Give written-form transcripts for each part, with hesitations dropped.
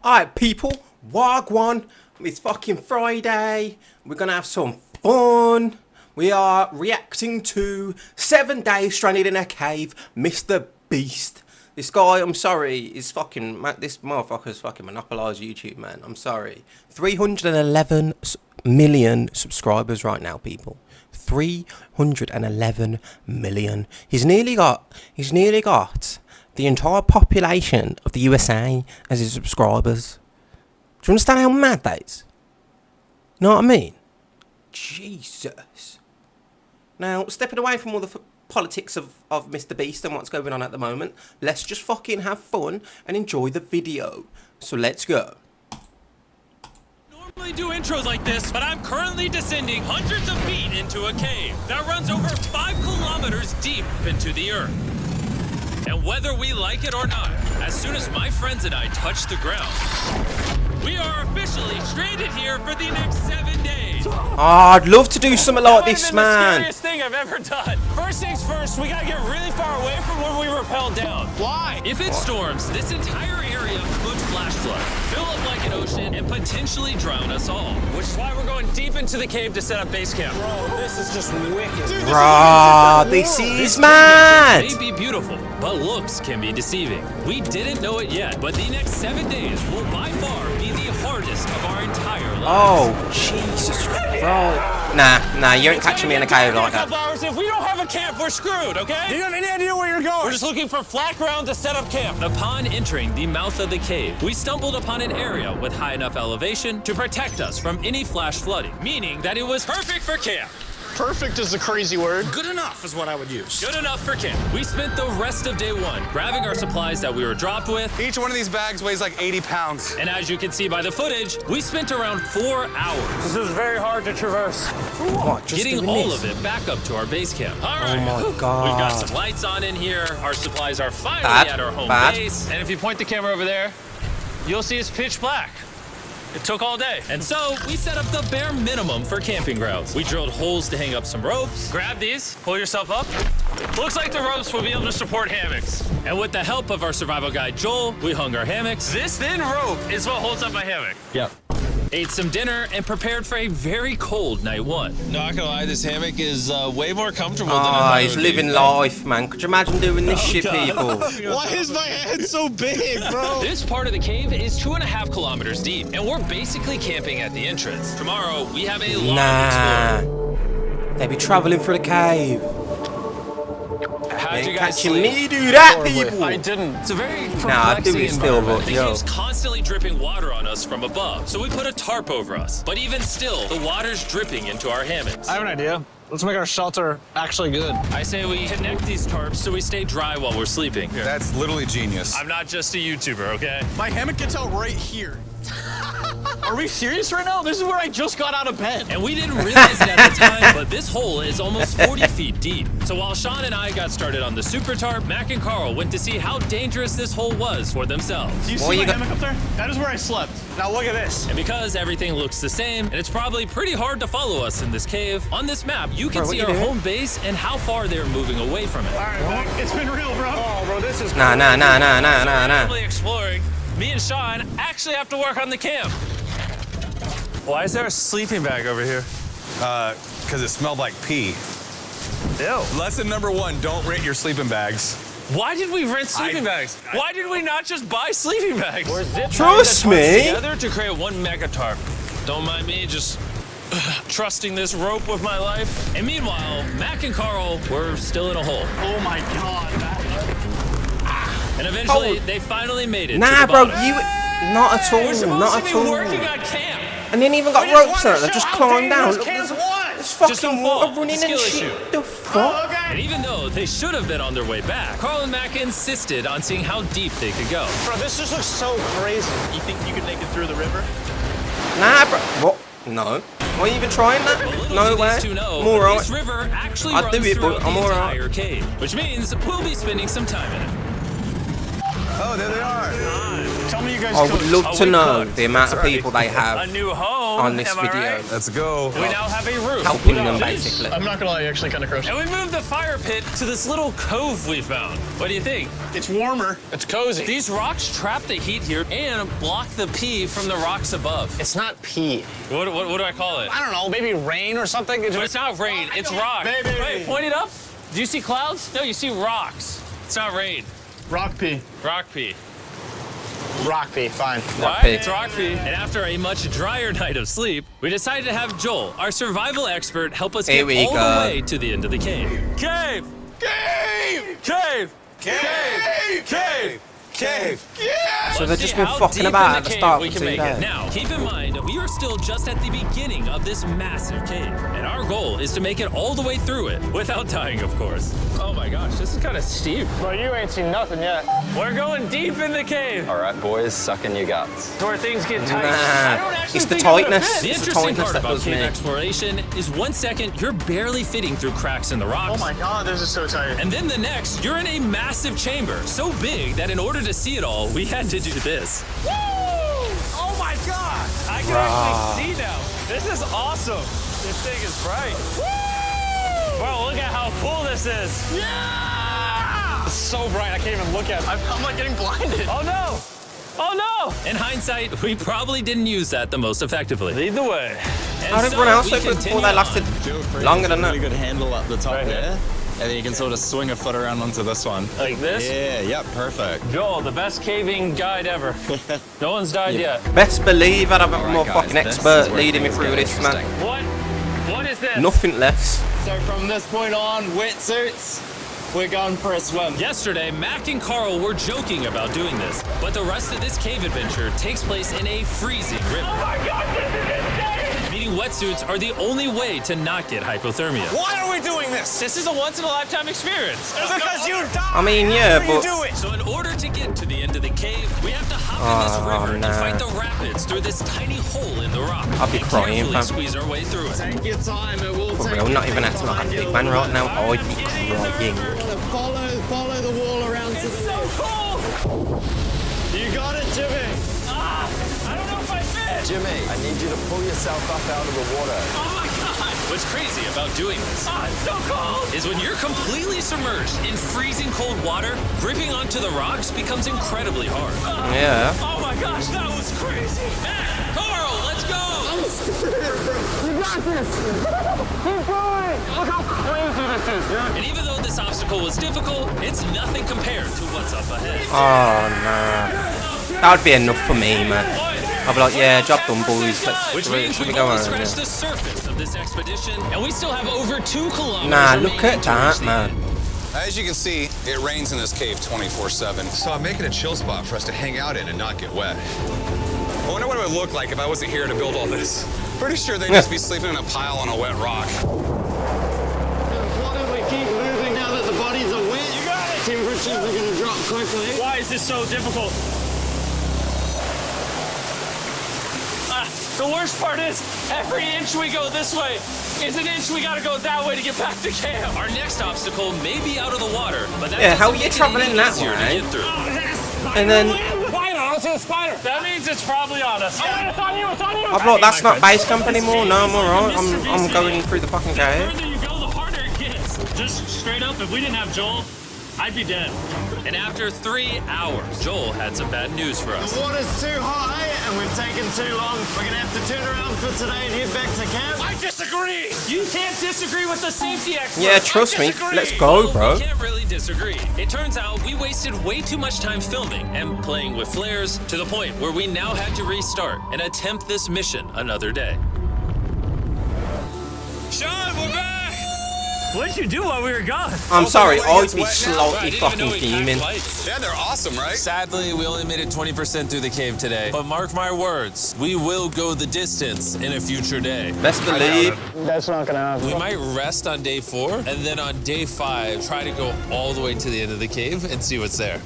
Alright people, Wagwan, it's fucking Friday, we're gonna have some fun. We are reacting to 7 Days Stranded in a Cave, MrBeast. This guy, I'm sorry, is fucking, this motherfucker's fucking monopolised YouTube, man, I'm sorry. 311 million subscribers right now, people. 311 million. He's nearly got the entire population of the USA as his subscribers. Do you understand how mad that is? Know what I mean? Jesus. Now, stepping away from all the politics of MrBeast and what's going on at the moment, let's just fucking have fun and enjoy the video. So let's go. Normally do intros like this, but I'm currently descending hundreds of feet into a cave that runs over 5 kilometers deep into the earth. And whether we like it or not, as soon as my friends and I touch the ground, we are officially stranded here for the next 7 days. Oh, I'd love to do something like this, man. The scariest thing I've ever done. First things first, we gotta get really far away from where we rappelled down. Why? If it storms, this entire area could flash flood, fill up like an ocean, and potentially drown us all. Which is why we're going deep into the cave to set up base camp. Bro, this is just wicked. Dude, this is mad. May be beautiful, but looks can be deceiving. We didn't know it yet, but the next 7 days will by far be the hardest of our entire lives. Oh, Jesus, bro. Nah, you ain't catching me in a cave like that. If we don't have a camp, we're screwed, okay? Do you have any idea where you're going? We're just looking for flat ground to set up camp. Upon entering the mouth of the cave, we stumbled upon an area with high enough elevation to protect us from any flash flooding, meaning that it was perfect for camp. Perfect is a crazy word. Good enough is what I would use. Good enough for camp. We spent the rest of day 1 grabbing our supplies that we were dropped with. Each one of these bags weighs like 80 pounds. And as you can see by the footage, we spent around 4 hours. This is very hard to traverse. What, just getting all of it back up to our base camp. All right. Oh my God. We've got some lights on in here. Our supplies are finally at our home base. And if you point the camera over there, you'll see it's pitch black. It took all day. And so we set up the bare minimum for camping grounds. We drilled holes to hang up some ropes. Grab these, pull yourself up. Looks like the ropes will be able to support hammocks. And with the help of our survival guide, Joel, we hung our hammocks. This thin rope is what holds up my hammock. Yep. Ate some dinner and prepared for a very cold night 1. Not gonna lie, this hammock is way more comfortable than I thought. He's living life, man. Could you imagine doing this shit, people? Why is my head so big, bro? This part of the cave is 2.5 kilometers deep, and we're basically camping at the entrance. Tomorrow, we have a long explore. They be traveling through the cave. How'd you guys catching sleep? me do that, people. I didn't. It's a very I do perplexing it still, environment. but The yo. cave's constantly dripping water on us from above, so we put a tarp over us. But even still, the water's dripping into our hammocks. I have an idea. Let's make our shelter actually good. I say we connect these tarps so we stay dry while we're sleeping. That's literally genius. I'm not just a YouTuber, okay? My hammock gets out right here. Are we serious right now? This is where I just got out of bed. And we didn't realize it at the time, but this hole is almost 40 feet deep. So while Sean and I got started on the super tarp, Mac and Carl went to see how dangerous this hole was for themselves. Do you see my hammock up there? That is where I slept. Now look at this. And because everything looks the same, and it's probably pretty hard to follow us in this cave, on this map, you can see our home base and how far they're moving away from it. All right, Mac, it's been real, bro. Oh, bro, this is Nah. Randomly exploring, me and Sean actually have to work on the camp. Why is there a sleeping bag over here? Because it smelled like pee. Ew. Lesson number 1, don't rent your sleeping bags. Why did we rent sleeping bags? Why did we not just buy sleeping bags? We're zip Trust me. together to create one mega tarp. Don't mind me just trusting this rope with my life. And meanwhile, Mac and Carl were still in a hole. Oh my God. And eventually, they finally made it. Nah, to the bro, bottom. you not at all, We're supposed not to at be all. working on camp. And then even got We just ropes wanna on it. They show just how climbed down. dangerous Look, camp there's was. fucking Just don't water fall. running and Skill shit. issue. The fuck? And even though they should have been on their way back, Carl and Mac insisted on seeing how deep they could go. Bro, this just looks so crazy. You think you could make it through the river? Nah, bro. What? No. Are you even trying that? Little No do way. these two know, I'm alright. this river actually I'd runs do it, throughout but I'm the alright. entire cave, which means we'll be spending some time in it. Oh, there they are. Tell me do you guys I would cook? love to we know cooked. the amount of Sorry. people they A have new home on this am I video. right? Let's go. We now have a roof. Helping Without them, this. basically. I'm not gonna lie, actually kind of gross. And we moved the fire pit to this little cove we found. What do you think? It's warmer. It's cozy. These rocks trap the heat here and block the pee from the rocks above. It's not pee. What do I call it? I don't know, maybe rain or something. But it's not rain, it's rock. Baby. Wait, point it up. Do you see clouds? No, you see rocks. It's not rain. Rock pee. Rock pee. Rock pee, fine. Right, pee. it's rock pee. And after a much drier night of sleep, we decided to have Joel, our survival expert, help us Here get we all go. the way to the end of the cave. Cave! Cave! Cave! Cave! Cave! Cave! Yeah! So they've Let's just see been how fucking deep about in at the cave start we for can 2 make it. days. Now, keep in mind, we are still just at the beginning of this massive cave, and our goal is to make it all the way through it without dying, of course. Oh my gosh, this is kind of steep. Bro, you ain't seen nothing yet. We're going deep in the cave. All right, boys, suck in your guts. To where things get tight. Nah, it's the tightness. The It's the interesting tightness part that about does cave me. exploration is 1 second you're barely fitting through cracks in the rocks. Oh my god, this is so tight. And then the next, you're in a massive chamber, so big that in order to see it all, we had to do this. Woo! Oh my god! I can actually see now. This is awesome. This thing is bright. Woo! Bro, look at how cool this is. Yeah! It's so bright, I can't even look at it. I'm like getting blinded. Oh no! Oh no! In hindsight, we probably didn't use that the most effectively. Lead the way. And How did everyone else we do it before continue they on. lasted longer than Really that? good handle up the top Right here. there. And then you can sort of swing a foot around onto this one. Like this? Yeah, yep, perfect. Joel, the best caving guide ever. No one's died yet. Best believe I'd have a more guys, fucking this expert is where leading me things through get this, man. interesting. What is this? Nothing less. So from this point on, wetsuits, we're going for a swim. Yesterday, Mac and Carl were joking about doing this, but the rest of this cave adventure takes place in a freezing river. Oh my god, this is insane! Meaning wetsuits are the only way to not get hypothermia. Why are we doing this? This is a once-in-a-lifetime experience. Because you died. I mean, yeah, How do you but do it? So in order to get to the end of the cave, we have to hop in this river no. and fight the rapids through this tiny hole in the rock. I'll be and crying, carefully fam. squeeze our way through it. Take your time, it will for take real, not even acting like a big man right now. I'd be crying. Follow the wall around to the So left. cool! You got it, Jimmy. I don't know if I fit! Jimmy, I need you to pull yourself up out of the water. Oh my god! What's crazy about doing this it's so cold! Is when you're completely submerged in freezing cold water, gripping onto the rocks becomes incredibly hard. Yeah. Oh my gosh, that was crazy! Matt, Carl, let's go! And even though this obstacle was difficult, it's nothing compared to what's up ahead. Oh, no. That would be enough for me, man. I'd be like, yeah, job done, boys. Which means Should we we've go only on? scratched Yeah. the surface of this expedition, and we still have over 2 kilometers Nah, remaining look at to reach that, the man. end. As you can see, it rains in this cave 24/7. So I'm making a chill spot for us to hang out in and not get wet. I wonder what it would look like if I wasn't here to build all this. Pretty sure they'd just be sleeping in a pile on a wet rock. Why don't we keep moving now that the bodies are wet? You got it. Temperatures are going to drop quickly. Why is this so difficult? The worst part is, every inch we go this way is an inch we gotta go that way to get back to camp. Our next obstacle may be out of the water, but that Yeah, how doesn't are you make it traveling any that easier to way? get through. And then Spider, I don't see a spider. That means it's probably on us. It's on you, it's on you. I'm like, that's not base camp anymore. No, I'm alright. I'm going through the fucking The cave. further you go, the harder it gets. Just straight up, if we didn't have Joel, I'd be dead. And after 3 hours, Joel had some bad news for us. The water's too high and we've taken too long. We're going to have to turn around for today and head back to camp. I disagree! You can't disagree with the safety expert! Yeah, trust me. Let's go, bro. We can't really disagree. It turns out we wasted way too much time filming and playing with flares to the point where we now had to restart and attempt this mission another day. Sean, we're back! What'd you do while we were gone? I'm sorry. way I'd gets be wet now? slightly fucking fuming. Yeah, they're awesome, right? Sadly, we only made it 20% through the cave today. But mark my words, we will go the distance in a future day. Best believe. That's not going to happen. We might rest on day 4, and then on day 5, try to go all the way to the end of the cave and see what's there.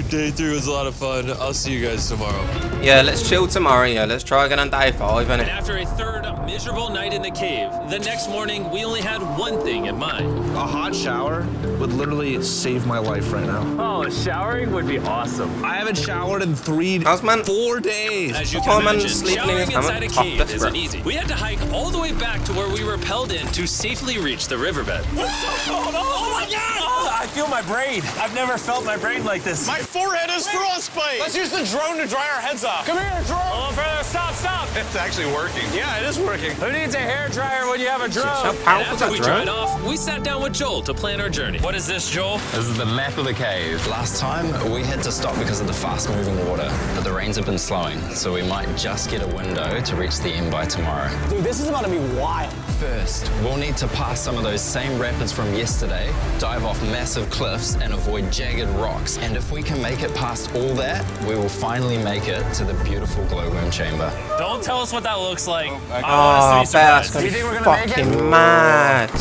Day 3 was a lot of fun. I'll see you guys tomorrow. Yeah, let's chill tomorrow. Yeah, let's try again on day 5. And And after a third miserable night in the cave, the next morning we only had one thing in mind. 9. A hot shower would literally save my life right now. Oh, showering would be awesome. I haven't showered in 4 days. As you Oh, can man, imagine, sleeping in showering his hammock, inside a top cave left, isn't bro. easy. We had to hike all the way back to where we rappelled in to safely reach the riverbed. Oh my God! I feel my brain. I've never felt my brain like this. My forehead is frostbite. Let's use the drone to dry our heads off. Come here, drone. Oh, brother, stop. It's actually working. Yeah, it is working. Who needs a hair dryer when you have a drone? How And powerful is after that we drone? dried off, we sat down with Joel to plan our journey. What is this, Joel? This is the map of the cave. Last time, we had to stop because of the fast-moving water, but the rains have been slowing, so we might just get a window to reach the end by tomorrow. Dude, this is about to be wild. First, we'll need to pass some of those same rapids from yesterday, dive off massive cliffs, and avoid jagged rocks. And if we can make it past all that, we will finally make it to the beautiful glowworm chamber. Don't tell us what that looks like. I Oh, want us to be that's surprised. gonna Do be you think we're gonna make it? fucking mad.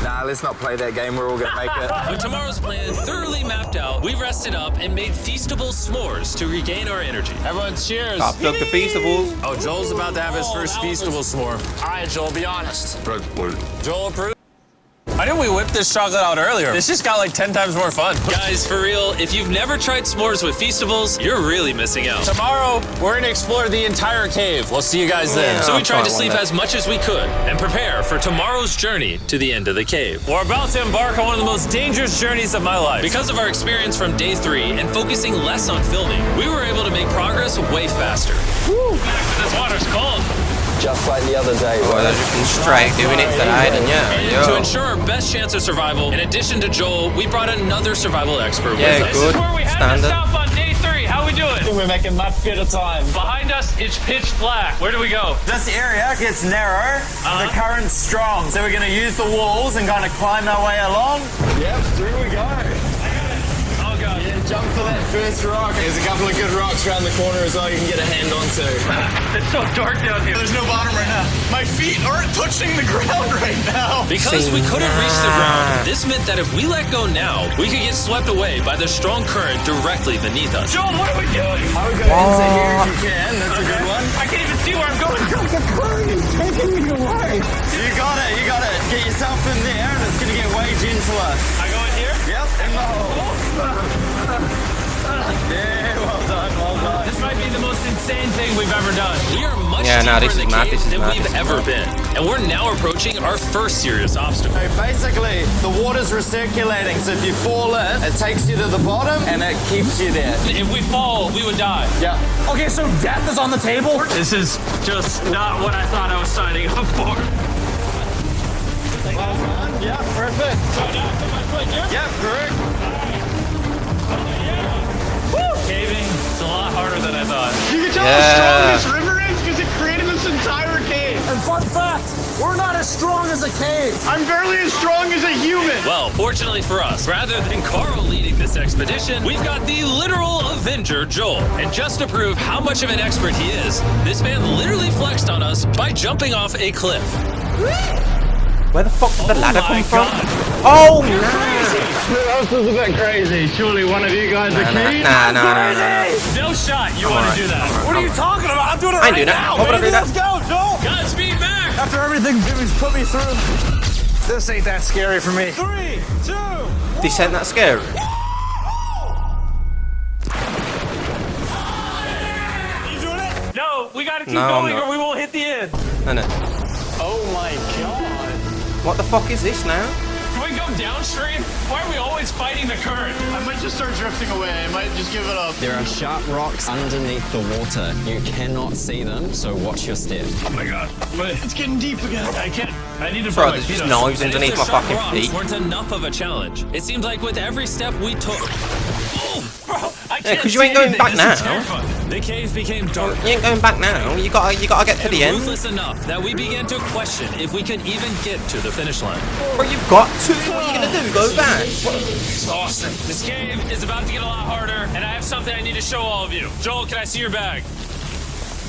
Nah, let's not play that game. We're all gonna make it. With tomorrow's plan thoroughly mapped out, we rested up and made feastable s'mores to regain our energy. Everyone, cheers. Got plug the feastables. Oh, Joel's about to have his first feastable s'more. All right, Joel, be honest. Joel approved. Why didn't we whip this chocolate out earlier? This just got like 10 times more fun. Guys, for real, if you've never tried s'mores with feastables, you're really missing out. Tomorrow, we're gonna explore the entire cave. We'll see you guys then. Yeah. So we I'll tried try to sleep one day. as much as we could and prepare for tomorrow's journey to the end of the cave. We're about to embark on one of the most dangerous journeys of my life. Because of our experience from day 3 and focusing less on filming, we were able to make progress way faster. Woo! This water's cold. Just like the other day. Oh, they're just been straight doing it today, then And to yeah. ensure our best chance of survival, in addition to Joel, we brought another survival expert Yeah, with us. good. This is where we had to Standard. stop on day 3. How we doing? We're making much better time. Behind us, it's pitch black. Where do we go? This area gets narrow, the current's strong, so we're gonna use the walls and kind of climb our way along. Yep, through we go. Oh, God. Yeah, jump for that first rock. There's a couple of good rocks around the corner as well you can get a hand onto. It's so dark down here. There's no bottom right now. My feet aren't touching the ground right now. Because we couldn't reach the ground, this meant that if we let go now, we could get swept away by the strong current directly beneath us. Joel, what are we doing? I would go into here if you can. That's a good one. I can't even see where I'm going. The current is taking me away. You got it. Get yourself in there and it's gonna get way gentler. I go in here? Yep, in the hole. Yeah, well done. This might be the most insane thing we've ever done. We are much Yeah, no, deeper this in is the mad, cave this is than mad, we've this is ever mad. been. And we're now approaching our first serious obstacle. So basically, the water's recirculating, so if you fall in, it takes you to the bottom and it keeps you there. If we fall, we would die. Yeah. Okay, so death is on the table? This is just not what I thought I was signing up for. Well done. Yeah, perfect. Yeah, correct. Caving is a lot harder than I thought. You can tell Yeah. how strong this river is because it created this entire cave. And fun fact, we're not as strong as a cave. I'm barely as strong as a human. Well, fortunately for us, rather than Carl leading this expedition, we've got the literal Avenger, Joel. And just to prove how much of an expert he is, this man literally flexed on us by jumping off a cliff. Where the fuck did the ladder my come from? God. Oh, no. This is a bit crazy. Surely one of you guys are keen? Nah. No shot you want to do that. What are you talking about? I'm doing it I ain't right doing that. now. Why would I baby. do that? Let's go, Joel. Godspeed, Mac! After everything Jimmy's put me through, this ain't that scary for me. 3, 2. Descent that scary? You doing it? No, we gotta keep No, I'm going not. or we won't hit the end. No. Oh my god. What the fuck is this now? Can we go downstream? Why are we always fighting the current? I might just start drifting away. I might just give it up. There are sharp rocks underneath the water. You cannot see them, so watch your step. Oh my god. But It's getting deep again. I can't. I need to Bro, put my there's feet just up. knives And if underneath the my sharp fucking rocks feet. weren't enough of a challenge. It seems like with every step we took. Oh, bro, I can't 'cause you see ain't going anything. back This is now. terrifying. The cave became dark. You ain't going back now. You gotta get to the and end. ruthless enough that we began to question if we could even get to the finish line. Bro, you've got to. What are you gonna do? Go back? Awesome. This cave is about to get a lot harder, and I have something I need to show all of you. Joel, can I see your bag?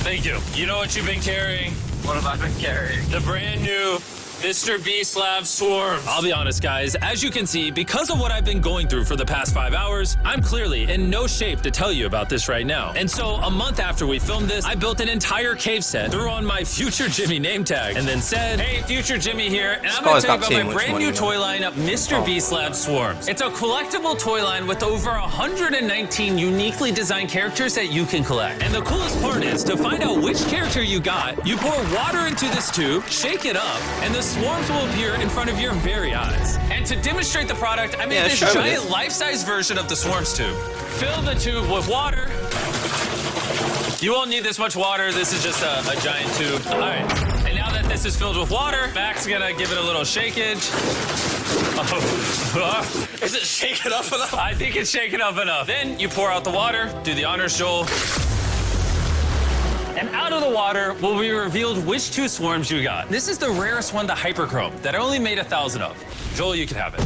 Thank you. You know what you've been carrying? What have I been carrying? The brand new MrBeast Lab Swarms. I'll be honest, guys. As you can see, because of what I've been going through for the past 5 hours, I'm clearly in no shape to tell you about this right now. And so, a month after we filmed this, I built an entire cave set, threw on my Future Jimmy name tag, and then said, "Hey, Future Jimmy here, and I'm going to tell you about my brand new toy line, MrBeast Lab Swarms. It's a collectible toy line with over 119 uniquely designed characters that you can collect. And the coolest part is, to find out which character you got, you pour water into this tube, shake it up, and the swarms will appear in front of your very eyes. And to demonstrate the product, I made this giant life-size version of the swarms tube. Fill the tube with water. You won't need this much water. This is just a giant tube. All right. And now that this is filled with water, Mac's gonna give it a little shakeage. Oh. Is it shaken up enough? I think it's shaken up enough. Then you pour out the water. Do the honors, Joel. And out of the water will be revealed which 2 swarms you got. This is the rarest one, the Hyperchrome, that I only made 1,000 of. Joel, you can have it.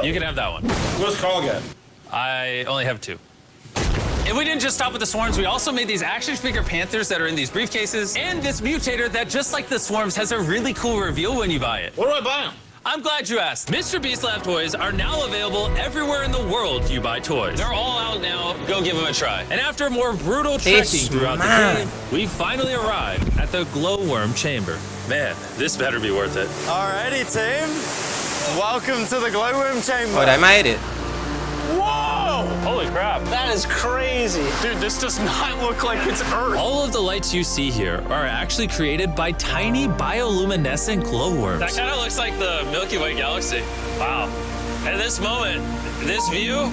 You can have that one. What's Carl get? I only have 2. And we didn't just stop with the swarms, we also made these action figure panthers that are in these briefcases, and this mutator that, just like the swarms, has a really cool reveal when you buy it. Where do I buy them? I'm glad you asked. MrBeast Lab toys are now available everywhere in the world you buy toys. They're all out now. Go give them a try. And after more brutal trekking throughout the cave, we finally arrived at the glowworm chamber. Man, this better be worth it. Alrighty, team. Welcome to the glowworm chamber. Oh, they made it. Whoa! Holy crap. That is crazy. Dude, this does not look like it's Earth. All of the lights you see here are actually created by tiny bioluminescent glowworms. That kind of looks like the Milky Way galaxy. Wow. At this moment, this view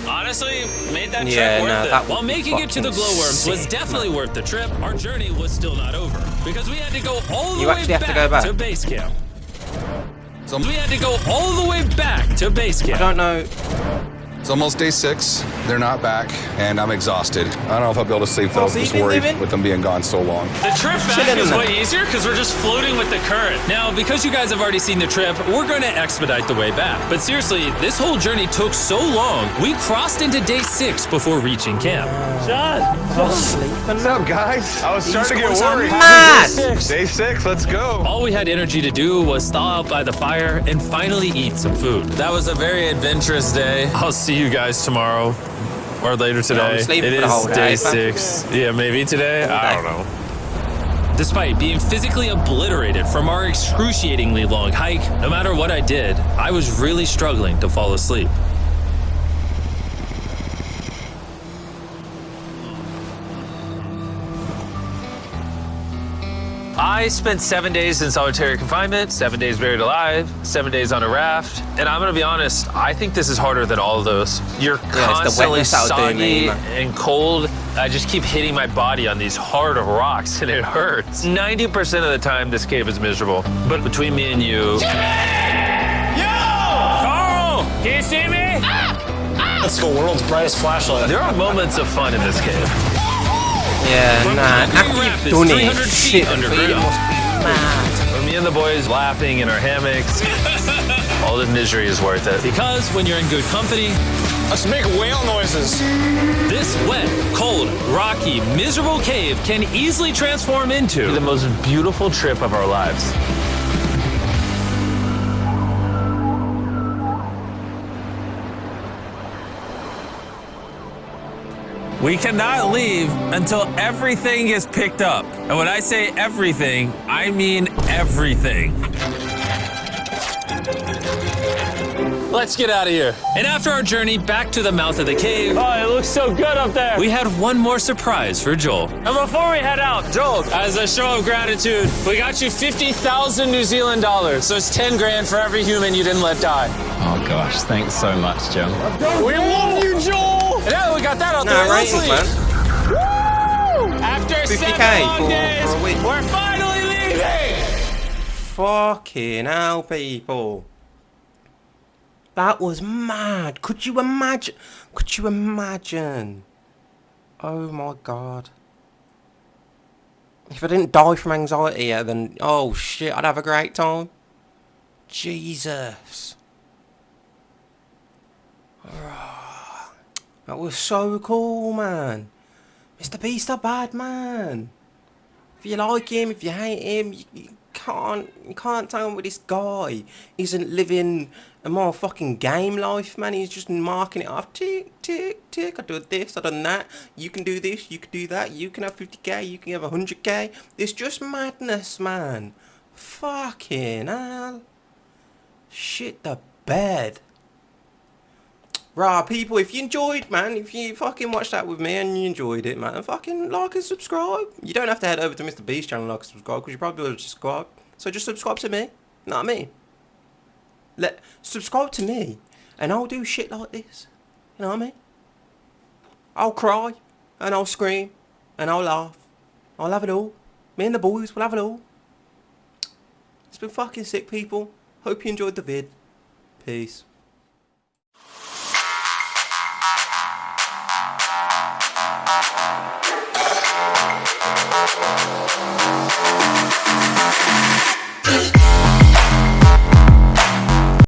honestly made that trip worth it. While making it to the glowworms was definitely worth the trip, our journey was still not over. Because we had to go all the way back to base camp. So we had to go all the way back to base camp. I don't know. It's almost day 6. They're not back, and I'm exhausted. I don't know if I'll be able to sleep, though. I'm just worried with them being gone so long. The trip back is way easier because we're just floating with the current. Now, because you guys have already seen the trip, we're going to expedite the way back. But seriously, this whole journey took so long, we crossed into day 6 before reaching camp. John! What's up, guys? I was starting to get worried. Day 6, let's go. All we had energy to do was thaw out by the fire and finally eat some food. That was a very adventurous day. I'll see you guys tomorrow or later today. It is day 6. Yeah, maybe today. I don't know. Despite being physically obliterated from our excruciatingly long hike, no matter what I did, I was really struggling to fall asleep. I spent 7 days in solitary confinement, 7 days buried alive, 7 days on a raft, and I'm gonna be honest, I think this is harder than all of those. You're constantly soggy and cold. I just keep hitting my body on these hard rocks and it hurts. 90% of the time, this cave is miserable. But between me and you... Jimmy! Yo! Carl! Can you see me? That's the world's brightest flashlight. There are moments of fun in this cave. Yeah, nah, after you've done it, shit, it must be mad. For me and the boys laughing in our hammocks, all the misery is worth it. Because when you're in good company, let's make whale noises. This wet, cold, rocky, miserable cave can easily transform into the most beautiful trip of our lives. We cannot leave until everything is picked up. And when I say everything, I mean everything. Let's get out of here. And after our journey back to the mouth of the cave, oh, it looks so good up there. We had one more surprise for Joel. And before we head out, Joel, as a show of gratitude, we got you 50,000 New Zealand dollars. So it's 10 grand for every human you didn't let die. Oh gosh, thanks so much, Jim. We love you, Joel. Yeah, we got that out there. Ratings, man. Woo! After 50K 7 long days, for a week. we're finally leaving. Fucking hell, people. That was mad. Could you imagine? Could you imagine? Oh my god. If I didn't die from anxiety, then oh shit, I'd have a great time. Jesus. That was so cool, man. MrBeast a bad man. If you like him, if you hate him, you can't tell me this guy isn't living a more fucking game life, man. He's just marking it off. Tick, tick, tick. I did this, I done that. You can do this, you can do that. You can have 50k, you can have 100k. It's just madness, man. Fucking hell. Shit the bed. Right, people, if you enjoyed, man, if you fucking watched that with me and you enjoyed it, man, fucking like and subscribe. You don't have to head over to MrBeast channel and like and subscribe, because you probably would have subscribed. So just subscribe to me. You know what I mean? Subscribe to me, and I'll do shit like this. You know what I mean? I'll cry, and I'll scream, and I'll laugh. I'll have it all. Me and the boys will have it all. It's been fucking sick, people. Hope you enjoyed the vid. Peace.